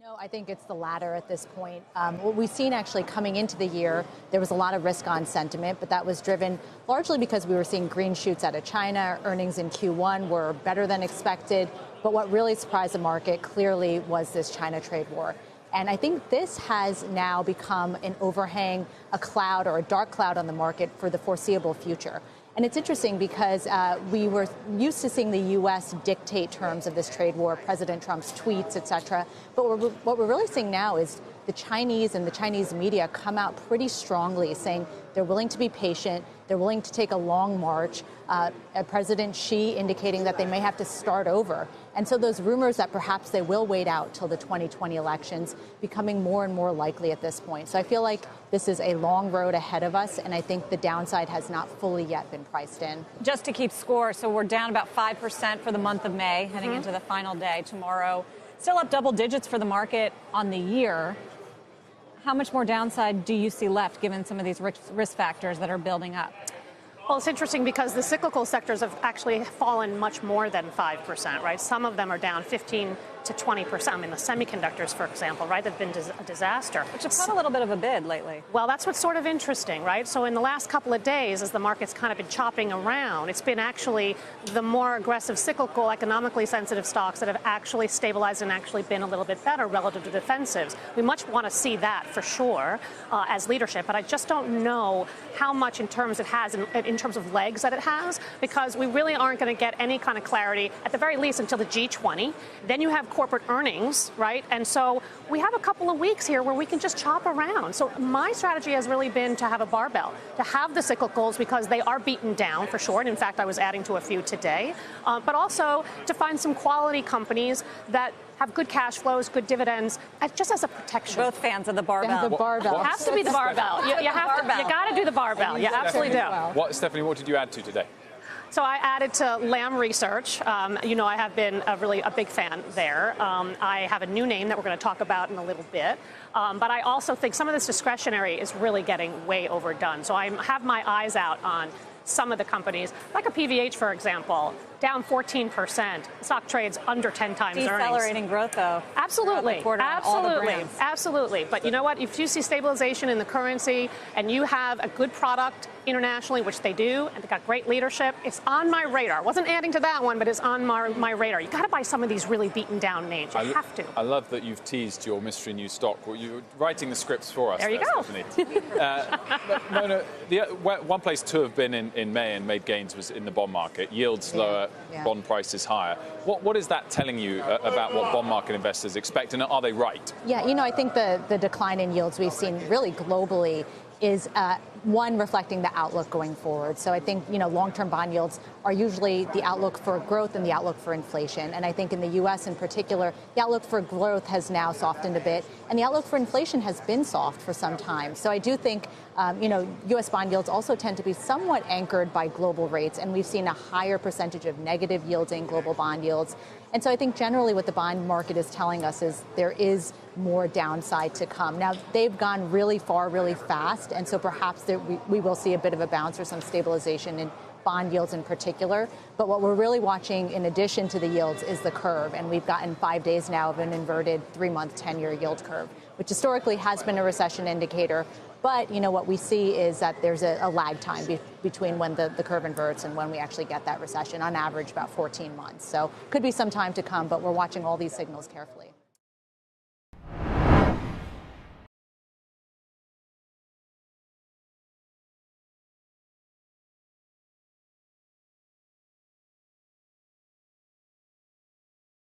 No, I think it's the latter at this point. What we've seen actually coming into the year, there was a lot of risk on sentiment, but that was driven largely because we were seeing green shoots out of China. Earnings in Q1 were better than expected. But what really surprised the market clearly was this China trade war. And I think this has now become an overhang, a cloud or a dark cloud on the market for the foreseeable future. And it's interesting because we were used to seeing the U.S. dictate terms of this trade war, President Trump's tweets, et cetera. But what we're really seeing now is the Chinese and the Chinese media come out pretty strongly saying they're willing to be patient, they're willing to take a long march, President Xi indicating that they may have to start over. And so those rumors that perhaps they will wait out till the 2020 elections becoming more and more likely at this point. So I feel like this is a long road ahead of us, and I think the downside has not fully yet been priced in. Just to keep score, so we're down about 5% for the month of May, heading into the final day tomorrow. Still up double digits for the market on the year. How much more downside do you see left, given some of these risk factors that are building up? Well, it's interesting because the cyclical sectors have actually fallen much more than 5%, right? Some of them are down 15 to 20%. I mean, the semiconductors, for example, right, have been a disaster. Which have caught a little bit of a bid lately. Well, that's what's sort of interesting, right? So in the last couple of days, as the market's kind of been chopping around, it's been actually the more aggressive, cyclical, economically sensitive stocks that have actually stabilized and actually been a little bit better relative to defensives. We much want to see that for sure as leadership, but I just don't know how much in terms it has, in terms of legs that it has, because we really aren't going to get any kind of clarity, at the very least, until the G20. Then you have corporate earnings, right? And so we have a couple of weeks here where we can just chop around. So my strategy has really been to have a barbell, to have the cyclicals because they are beaten down for sure. And in fact, I was adding to a few today, but also to find some quality companies that have good cash flows, good dividends, just as a protection. Both fans of the barbell. The barbell. It has to be the barbell. You got to do the barbell. You absolutely do. Stephanie, what did you add to today? So I added to Lam Research. I have been really a big fan there. I have a new name that we're going to talk about in a little bit. But I also think some of this discretionary is really getting way overdone. So I have my eyes out on some of the companies, like a PVH, for example, down 14%. Stock trades under 10 times earnings. Decelerating growth, though. Absolutely. Absolutely. But you know what? If you see stabilization in the currency and you have a good product internationally, which they do, and they've got great leadership, it's on my radar. Wasn't adding to that one, but it's on my radar. You got to buy some of these really beaten down names. You have to. I love that you've teased your mystery new stock. Well, you're writing the scripts for us. There you go. One place to have been in May and made gains was in the bond market. Yields lower, bond prices higher. What is that telling you about what bond market investors expect, and are they right? Yeah, I think the decline in yields we've seen really globally is one reflecting the outlook going forward. So I think, long-term bond yields are usually the outlook for growth and the outlook for inflation. And I think in the U.S. in particular, the outlook for growth has now softened a bit, and the outlook for inflation has been soft for some time. So I do think, U.S. bond yields also tend to be somewhat anchored by global rates, and we've seen a higher percentage of negative yielding global bond yields. And so I think generally what the bond market is telling us is there is more downside to come. Now, they've gone really far, really fast, and so perhaps we will see a bit of a bounce or some stabilization in bond yields in particular. But what we're really watching in addition to the yields is the curve, and we've gotten 5 days now of an inverted 3-month 10-year yield curve, which historically has been a recession indicator. But, what we see is that there's a lag time between when the curve inverts and when we actually get that recession, on average about 14 months. So could be some time to come, but we're watching all these signals carefully.